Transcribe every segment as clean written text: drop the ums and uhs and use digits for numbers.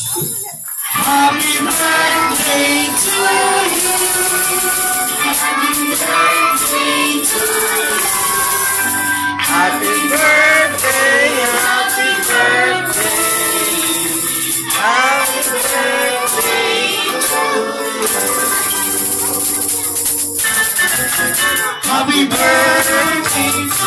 Happy birthday to you. Happy birthday to you. Happy birthday, happy birthday. Happy birthday to you. Happy birthday to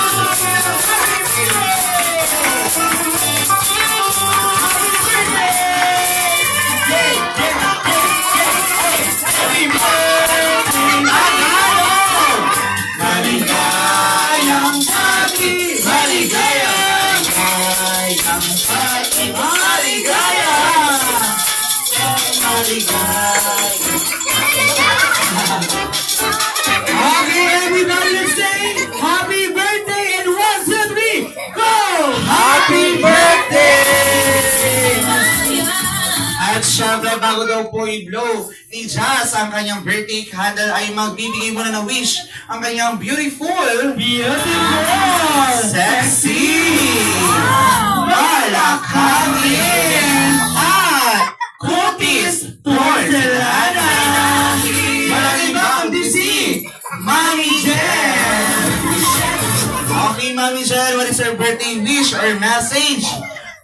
Okay, everybody, let's say happy birthday and 1, 2, 3, go! Happy birthday! At syempre, bago daw po i-blow ni Jazz ang kanyang birthday candle ay magbibigay muna ng wish ang kanyang beautiful, sexy, malakangin, at kutis porcelana. Malaking bakit si Mami Jen. Okay, Mami Jen, what is your birthday wish or message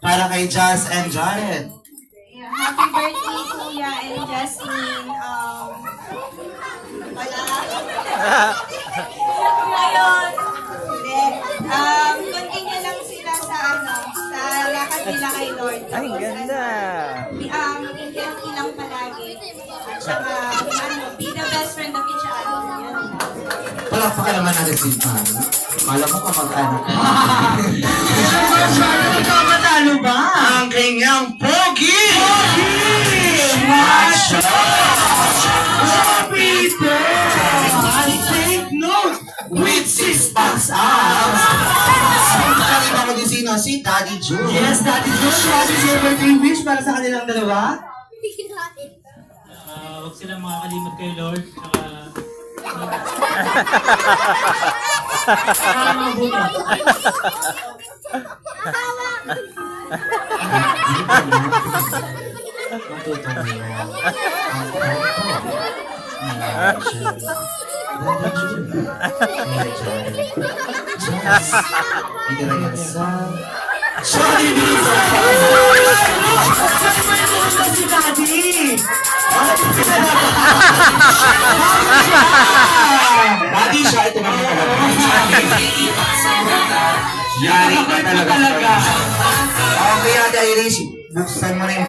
para kay Jazz and Jared? Happy birthday, Kuya and Jasmine. Wala. Ngayon, hindi. Continue lang sila sa lakad nila kay Lord. Ay, ganda. Maging healthy lang palagi. At saka, be the best friend of each other. Yun lang. Palakpakan naman natin si Mami. Kala mo kapag-anak ka. Matalo ba? Ang kanyang pogi! Masha! Happy birthday! Take note with 6 packs abs. Sabi ba din sino? Si Daddy Joe. Yes, Daddy Joe. What is your birthday wish para sa kanilang dalawa? Huwag silang makakalimot kay Lord. Sorry, si Daddy! Daddy siya, ito naman talaga. Yari ka talaga. Okay, Ate Iris, buksan mo na yung